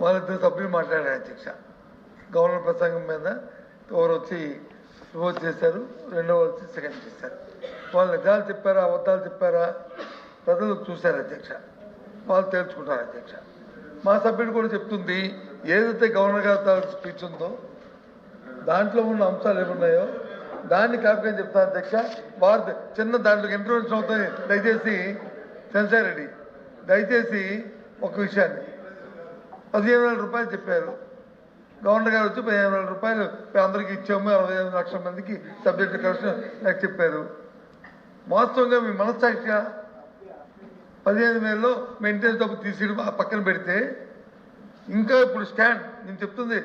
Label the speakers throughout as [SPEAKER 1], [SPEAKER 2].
[SPEAKER 1] వాళ్ళిద్దరు సభ్యులు మాట్లాడారు అధ్యక్ష. గవర్నర్ ప్రసంగం మీద ఒకరు వచ్చి రిపోర్ట్ చేశారు, రెండో వచ్చి సెకండ్ చేశారు. వాళ్ళు నిజాలు చెప్పారా అబద్ధాలు చెప్పారా ప్రజలు చూశారు అధ్యక్ష, వాళ్ళు తేల్చుకుంటారు అధ్యక్ష. మా సభ్యుడు కూడా చెప్తుంది ఏదైతే గవర్నర్ గారి స్పీచ్ ఉందో దాంట్లో ఉన్న అంశాలు ఏమున్నాయో దాన్ని కాపీ చెప్తాను అధ్యక్ష. వారు చిన్న దాంట్లో ఇంటర్వెన్షన్ అవుతుంది. దయచేసి సెన్సార్ రెడ్డి దయచేసి ఒక విషయాన్ని 15,000 రూపాయలు చెప్పారు గవర్నర్ గారు వచ్చి 15,000 రూపాయలు అందరికీ ఇచ్చాము, 65 లక్షల మందికి సబ్జెక్ట్ కరెక్షన్ నాకు చెప్పారు. వాస్తవంగా మీ మనస్సాక్షిగా 15,000లో మెయింటెనెన్స్ డబ్బు తీసి పక్కన పెడితే ఇంకా ఇప్పుడు స్టాండ్ నేను చెప్తుంది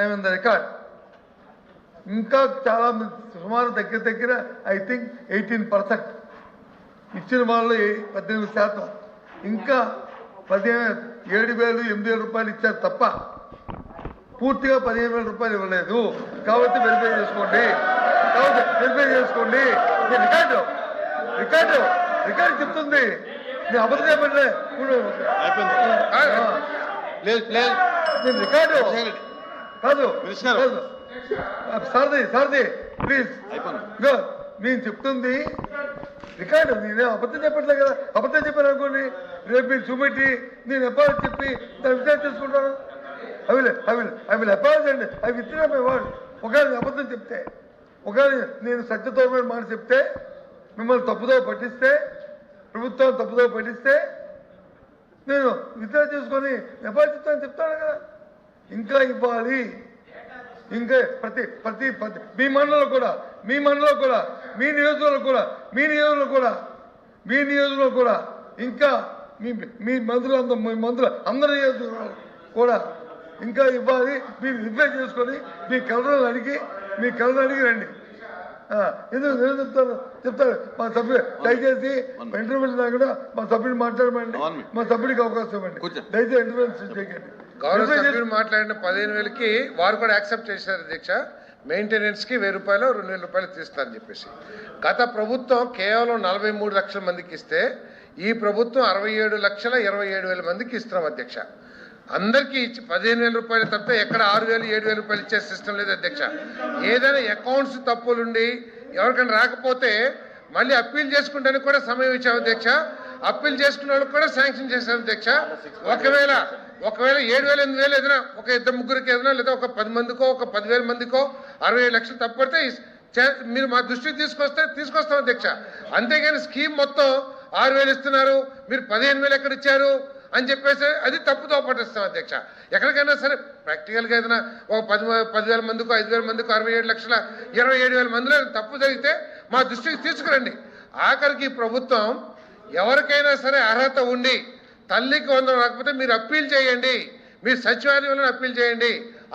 [SPEAKER 1] ఐఎమ్ ద రికార్డ్ ఇంకా చాలా సుమారు దగ్గర ఐ థింక్ 18% ఇచ్చిన వాళ్ళు 18%, ఇంకా 7,000 8,000 రూపాయలు ఇచ్చారు తప్ప పూర్తిగా 15,000 రూపాయలు ఇవ్వలేదు. కాబట్టి వెరిఫై చేసుకోండి. రికార్డు చెప్తుంది. నేను అబద్ధం చెప్పట్లే. నేను రికార్డు కాదు సారథి ప్లీజ్ నేను చెప్తుంది రికార్డు. నేనే అబద్ధం చెప్పట్లే కదా. అబద్ధం చెప్పాను అనుకోండి రేపు మీరు చూపెట్టి నేను ఎప్పుడు చెప్పి దాన్ని విచారణ చేసుకుంటాను. ఐ విల్ అపాలజైజ్ అండి. I withdraw my word. ఒకవేళ అబద్ధం చెప్తే, ఒకవేళ నేను సత్యతోమైన మాట చెప్తే, మిమ్మల్ని తప్పుదో పట్టిస్తే, ప్రభుత్వం తప్పుదో పట్టిస్తే నేను విత్డ్రా చేసుకొని ఎప్పుడు చెప్తాను కదా. ఇంకా ఇవ్వాలి. ఇంకా ప్రతి మీ మండలంలో కూడా మీ నియోజకవర్గంలో కూడా ఇంకా మీ మంత్రులు అందరి నియోజకవర్గాలు కూడా ఇంకా ఇవ్వాలి. మీరు రిప్లై చేసుకొని మీ కలర్లు అడిగి రండి. ఎందుకు చెప్తారు మా సభ్యుడు దయచేసి ఇంటర్వ్యూ కూడా మా సభ్యుడు మాట్లాడమండి. మా సభ్యుడికి అవకాశం ఇవ్వండి దయచేసి ఇంటర్వ్యూ చేయకండి.
[SPEAKER 2] గౌరవ సభ్యులు మాట్లాడిన 15,000కి వారు కూడా యాక్సెప్ట్ చేశారు అధ్యక్ష. మెయింటెనెన్స్కి 1,000 రూపాయలు 2,000 రూపాయలు తీస్తారని చెప్పేసి. గత ప్రభుత్వం కేవలం 43 లక్షల మందికి ఇస్తే ఈ ప్రభుత్వం 67,27,000 మందికి ఇస్తున్నాం అధ్యక్ష. అందరికీ ఇచ్చి 15,000 రూపాయలు తప్పితే ఎక్కడ 6,000 7,000 రూపాయలు ఇచ్చే సిస్టమ్ లేదు అధ్యక్ష. ఏదైనా అకౌంట్స్ తప్పులుండి ఎవరికైనా రాకపోతే మళ్ళీ అప్పీల్ చేసుకుంటానికి కూడా సమయం ఇచ్చాం అధ్యక్ష. అప్పీల్ చేసుకున్న వాళ్ళకి కూడా శాంక్షన్ చేశాం అధ్యక్ష. ఒకవేళ 7,000 8,000 ఏదైనా ఒక 2-3 ఏదైనా లేదా ఒక 10 మందికో ఒక 10,000 మందికో 67 లక్షలు తప్పడితే మీరు మా దృష్టికి తీసుకొస్తాం అధ్యక్ష. అంతేగాని స్కీమ్ మొత్తం 6,000 ఇస్తున్నారు, మీరు 15,000 ఎక్కడ ఇచ్చారు అని చెప్పేసి అది తప్పుతో పట్టిస్తాం అధ్యక్ష. ఎక్కడికైనా సరే ప్రాక్టికల్గా ఏదైనా ఒక 10,000 మందికో 5,000 మందికో 67,27,000 మందిలో తప్పు జరిగితే మా దృష్టికి తీసుకురండి. ఆఖరికి ప్రభుత్వం ఎవరికైనా సరే అర్హత ఉండి తల్లికి 100 రాకపోతే మీరు అప్పీల్ చేయండి, మీరు సచివాలయంలో అప్పీల్ చేయండి.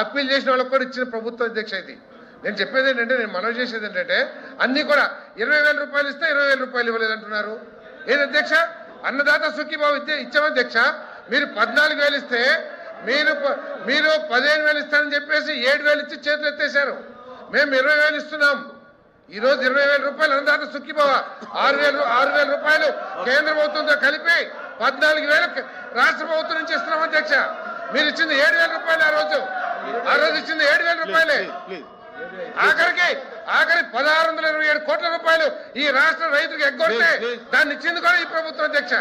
[SPEAKER 2] అప్పీల్ చేసిన వాళ్ళకి కూడా ఇచ్చిన ప్రభుత్వం అధ్యక్ష. ఇది నేను చెప్పేది ఏంటంటే, నేను మనవి చేసేది ఏంటంటే అన్నీ కూడా 20,000 రూపాయలు ఇస్తే 20,000 రూపాయలు ఇవ్వలేదంటున్నారు. ఏది అధ్యక్ష? అన్నదాత సుఖీభావ ఇచ్చామధ్యక్ష. మీరు 14,000 ఇస్తే మీరు 15,000 ఇస్తారని చెప్పేసి 7,000 ఇచ్చి చేతులు ఎత్తేశారు. మేము 20,000 ఇస్తున్నాం. ఈరోజు 20,000 రూపాయలు అన్నదాత సుఖీభావ 6,000 రూపాయలు కేంద్ర ప్రభుత్వంతో కలిపి 14,000 రాష్ట్ర ప్రభుత్వం నుంచి ఇస్తున్నాం అధ్యక్ష. మీరు ఇచ్చింది 7,000 రూపాయలు. ఆ రోజు ఇచ్చింది 7,000 రూపాయలే. ఆఖరి 1,627 కోట్ల రూపాయలు ఈ రాష్ట్ర రైతులకు ఎగ్గొడితే దాన్ని ఇచ్చింది కూడా ఈ ప్రభుత్వం అధ్యక్ష.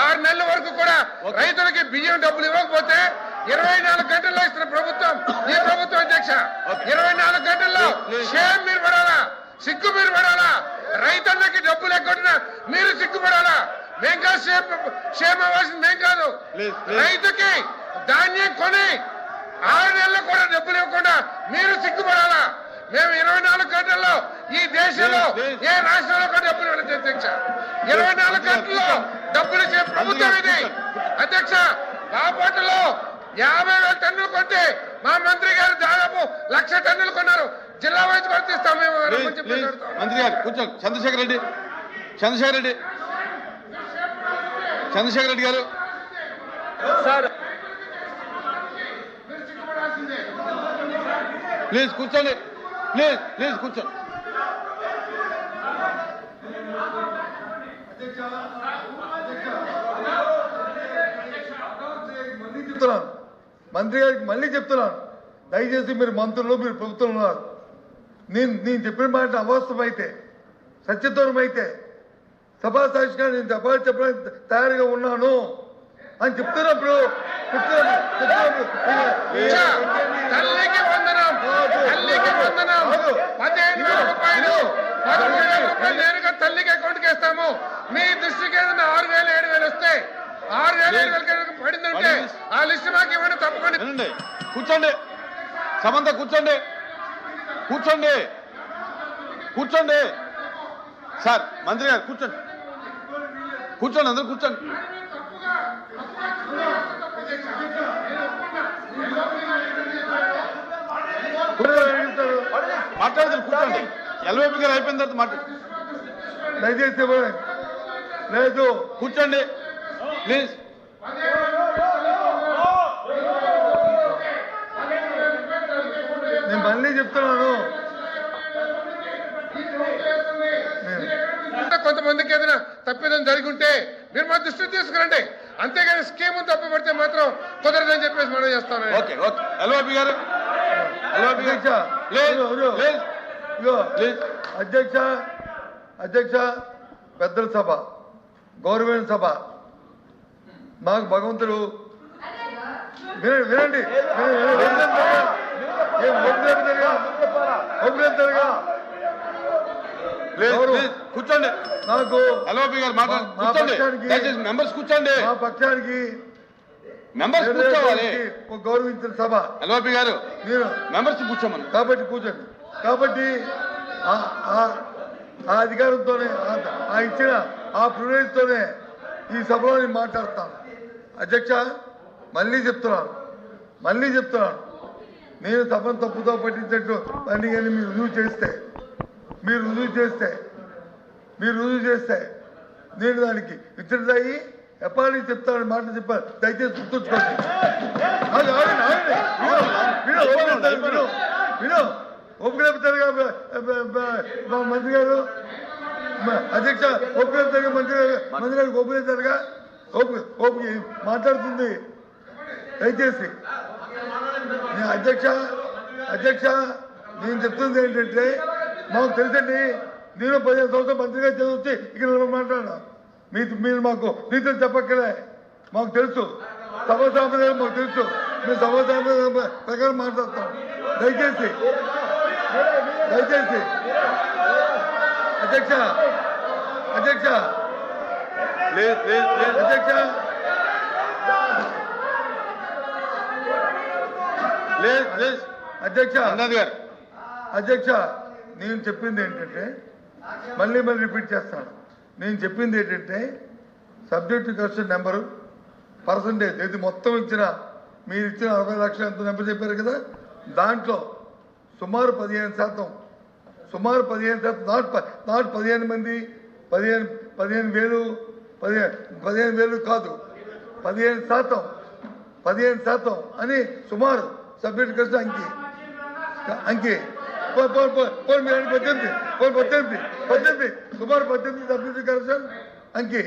[SPEAKER 2] 6 నెలల వరకు కూడా రైతులకి బియ్యం డబ్బులు ఇవ్వకపోతే 24 గంటల్లో ఇస్తున్న ప్రభుత్వం ఈ ప్రభుత్వం అధ్యక్ష. 24 గంటల్లో షేమ్ మీరు పడాలా, సిగ్గు మీరు పడాలా. రైతన్నకి డబ్బులు ఎగ్గొట్టినా మీరు సిగ్గుపడాలా. మేం కాదు షేమ్ అవ్వాల్సింది, మేం కాదు. రైతుకి ధాన్యం కొని 6 నెలలు కూడా డబ్బులు ఇవ్వకుండా మీరు సిగ్గుపడాలా. మేము 24 గంటల్లో ఈ దేశంలో ఏ రాష్ట్రంలో కూడా డబ్బులు ఇవ్వలేదు అధ్యక్ష. 24 గంటల్లో డబ్బులు ఇచ్చే ప్రభుత్వం ఇది అధ్యక్ష. బాపట్లలో 50,000 టన్నులు కొంటే మా మంత్రి గారు దాదాపు 1,00,000 టన్నులు కొన్నారు. జిల్లా వైజ్ వర్తిస్తాం మేము.
[SPEAKER 3] మంత్రి గారు కొంచెం చంద్రశేఖర్ రెడ్డి గారు
[SPEAKER 1] సార్
[SPEAKER 3] ప్లీజ్ కూర్చోండి. ప్లీజ్ కూర్చోండి.
[SPEAKER 1] చెప్తున్నాను, మంత్రి గారికి మళ్ళీ చెప్తున్నాను, దయచేసి మీరు మంత్రులు, మీరు ప్రభుత్వం ఉన్నారు, నేను చెప్పిన మాట అవాస్తవమైతే, సత్యదూరమైతే సభాసాక్షిగా నేను చెప్పడానికి తయారుగా ఉన్నాను అని చెప్తున్నప్పుడు
[SPEAKER 2] తల్లికి వందనం, తల్లికి వందనం, 15,000 రూపాయలు 13,000 రూపాయలు నేరుగా తల్లికి అకౌంట్కి వేస్తాము. మీ దృష్టికి ఏదైనా 6,000 7,000 వస్తే 6,000 7,000 పడిందంటే ఆ లిస్ట్ మాకు ఇవ్వండి తప్పకుండా.
[SPEAKER 3] వినండి, కూర్చోండి, సమంత కూర్చోండి, కూర్చోండి, కూర్చోండి. సార్ మంత్రి గారు కూర్చోండి, కూర్చోండి, అందరూ కూర్చోండి. మాట్లాడతారు, కూర్చోండి. ఎల్వైపీ గారు అయిపోయిన తర్వాత మాట్లాడు.
[SPEAKER 1] దయచేసి లేదు,
[SPEAKER 3] కూర్చోండి ప్లీజ్.
[SPEAKER 1] నేను మళ్ళీ చెప్తున్నాను,
[SPEAKER 2] కొంతమందికి ఏదైనా తప్పిదం జరిగి ఉంటే మీరు మా దృష్టికి తీసుకురండి, అంతేగాని స్కీమ్ తప్పబడితే మాత్రం కుదరదని చెప్పేసి మనం చేస్తాను.
[SPEAKER 3] ఓకే ఓకే ఎల్వైపీ గారు, ఎల్వైపీ గారు
[SPEAKER 1] అధ్యక్ష, అధ్యక్ష పెద్దల సభ, గౌరవమైన సభ, మాకు భగవంతుడు వినండి,
[SPEAKER 3] కూర్చోండి.
[SPEAKER 1] నాకు
[SPEAKER 3] ఎల్వైపీ గారు మాట్లాడండి, మెంబర్స్ కూర్చోండి,
[SPEAKER 1] మా పక్షానికి
[SPEAKER 3] మెంబర్స్ కూర్చోవాలి.
[SPEAKER 1] గౌరవించిన సభ
[SPEAKER 3] ఎల్వైపీ గారు
[SPEAKER 1] మీరు
[SPEAKER 3] మెంబర్స్ కూర్చోమని,
[SPEAKER 1] కాబట్టి కూర్చోండి. కాబట్టి ఆ అధికారంతోనే, ఆ ఇచ్చిన ఆ ప్రివిలేజ్తోనే ఈ సభలో నేను మాట్లాడతాను. అధ్యక్ష మళ్ళీ చెప్తున్నాను, నేను సభను తప్పుతో పట్టించినట్టు పని కానీ మీరు రుజువు చేస్తే నేను దానికి ఇతరులయ్యి ఎప్పటి చెప్తాను మాట చెప్పాను. దయచేసి గుర్తుంచుకోండి. ఒప్పుకోలేపుతారుగా మంత్రి గారు, అధ్యక్ష ఒప్పుకోలేపుతారుగా మంత్రి గారు ఒప్పులేతారుగా ఓపిక మాట్లాడుతుంది. దయచేసి అధ్యక్ష నేను చెప్తుంది ఏంటంటే, మాకు తెలుసండి, నేను 15 సంవత్సరాలు మంత్రిగా చదివించి ఇక్కడ మాట్లాడినా, మీరు మాకు నీతులు చెప్పక్కలే, మాకు తెలుసు, సభ సాంప్రదాయం మాకు తెలుసు, మేము సభ సాంప్రదాయం ప్రకారం మాట్లాడతాం. దయచేసి అధ్యక్ష అధ్యక్ష నేను చెప్పింది ఏంటంటే, మళ్ళీ రిపీట్ చేస్తాను, నేను చెప్పింది ఏంటంటే సబ్జెక్టు క్వశ్చన్ నెంబరు పర్సంటేజ్ ఇది మొత్తం ఇచ్చిన, మీరు ఇచ్చిన 60 లక్షలు ఎంత నెంబర్ చెప్పారు కదా, దాంట్లో సుమారు 15%, నాట్ 15 మంది, 15,000 కాదు, 15% అని సుమారు సబ్జెక్ట్ క్వశ్చన్ అంకి 18 సుమారు 18 సబ్జెక్ట్ క్వశ్చన్ అంకి.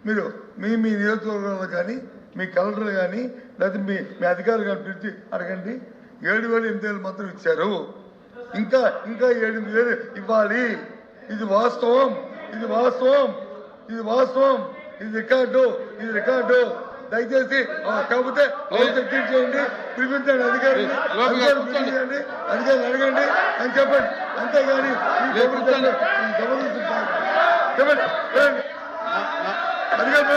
[SPEAKER 1] మీరు మీ నియోజకవర్గంలో కానీ, మీ కలెక్టర్ కానీ, లేకపోతే మీ అధికారులు కానీ పిలిచి అడగండి. 7,000 8,000 మాత్రం ఇచ్చారు, ఇంకా 8,000 ఇవ్వాలి. ఇది వాస్తవం, ఇది రికార్డు. దయచేసి కాకపోతే చేయండి, పిలిపించండి అధికారులు అడగండి అని చెప్పండి, అంతేగాని అధికారులు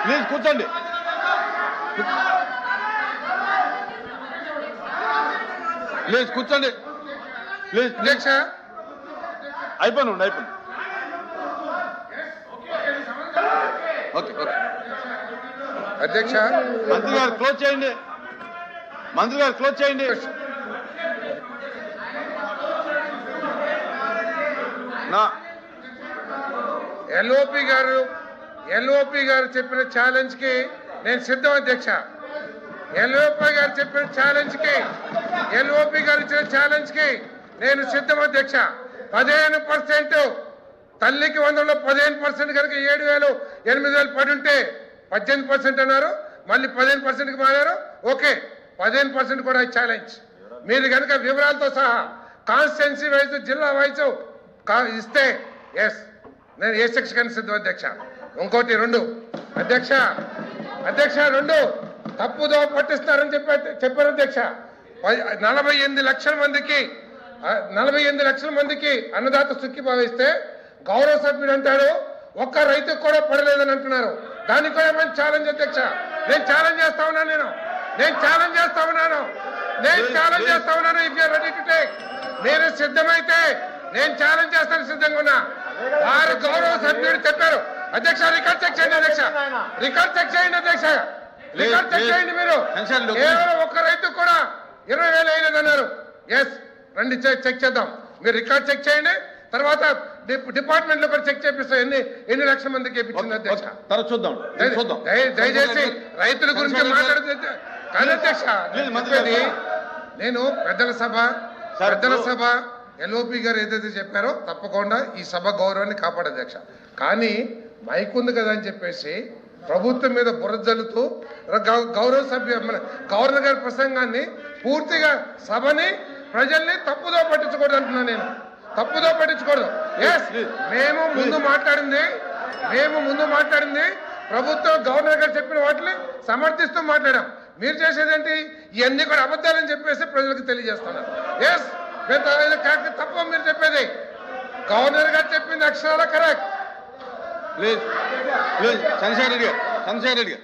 [SPEAKER 3] ప్లీజ్ కూర్చోండి. ప్లీజ్ కూర్చోండి. ప్లీజ్
[SPEAKER 2] అధ్యక్ష
[SPEAKER 3] అయిపోయింది. ఓకే ఓకే
[SPEAKER 2] అధ్యక్ష,
[SPEAKER 3] మంత్రి గారు క్లోజ్ చేయండి.
[SPEAKER 2] ఎల్ఓపి గారు చెప్పిన ఛాలెంజ్ కి నేను సిద్ధం అధ్యక్ష. ఎల్ఓపి గారు చెప్పిన ఛాలెంజ్ కి, ఎల్ఓపి గారు ఇచ్చిన ఛాలెంజ్ కి నేను సిద్ధం అధ్యక్ష. 15% తల్లికి వందలో 15% కనుక 7,000 8,000 పడి ఉంటే 18% అన్నారు, మళ్ళీ 15%కి మారారు. ఓకే, 15% కూడా ఛాలెంజ్. మీరు కనుక వివరాలతో సహా కాన్స్టిట్యున్సీ వైజ్ జిల్లా వైజ్ ఇస్తే ఎస్ నేను ఏ సెక్షన్ సిద్ధం అధ్యక్ష. ఇంకోటి 2 అధ్యక్ష 2 తప్పుదో పట్టిస్తారని చెప్పారు అధ్యక్ష. 48 లక్షల మందికి అన్నదాత సుఖి భావిస్తే గౌరవ సభ్యుడు అంటాడు ఒక్క రైతుకు కూడా పడలేదని అంటున్నారు. దానికి కూడా ఏమైనా ఛాలెంజ్ అధ్యక్ష. నేను ఛాలెంజ్ చేస్తా ఉన్నాను. If you ready to take, మీరు సిద్ధమైతే నేను ఛాలెంజ్ చేస్తాను, సిద్ధంగా ఉన్నా. వారు గౌరవ సభ్యుడు చెప్పారు అధ్యక్ష. రికార్డ్ చెక్ చేయండి అధ్యక్ష. రికార్డ్ చెక్ చేయండి మీరు. కేవలం ఒక్క రైతు కూడా 20,000 అయినదన్నారు. ఎస్, రండి చెక్ చేద్దాం. మీరు రికార్డ్ చెక్ చేయండి, తర్వాత డిపార్ట్మెంట్ లో కూడా చెక్ చేపిస్తా ఎన్ని లక్షల మందికి ఇప్పించింది అధ్యక్ష.
[SPEAKER 3] చూద్దాం.
[SPEAKER 2] దయచేసి రైతుల గురించి మాట్లాడుతుంది కానీ అధ్యక్ష. నేను పెద్దల సభ ఎల్ఓపి గారు ఏదైతే చెప్పారో తప్పకుండా ఈ సభ గౌరవాన్ని కాపాడు అధ్యక్ష. కానీ మైక్ ఉంది కదా అని చెప్పేసి ప్రభుత్వం మీద బురద జల్లుతూ గౌరవ సభ్యు గవర్నర్ గారి ప్రసంగాన్ని పూర్తిగా సభని ప్రజల్ని తప్పుదో పట్టించకూడదు అంటున్నాను నేను. తప్పుదో పట్టించకూడదు. ఎస్, మేము ముందు మాట్లాడింది ప్రభుత్వం గవర్నర్ గారు చెప్పిన వాటిని సమర్థిస్తూ మాట్లాడాం. మీరు చేసేదేంటి? ఇవన్నీ కూడా అబద్ధాలని చెప్పేసి ప్రజలకు తెలియజేస్తున్నారు. ఎస్, తప్ప మీరు చెప్పేది. గవర్నర్ గారు చెప్పింది అక్షరాల కరెక్ట్.
[SPEAKER 3] చంద్రశేఖర్ రెడ్డి గారు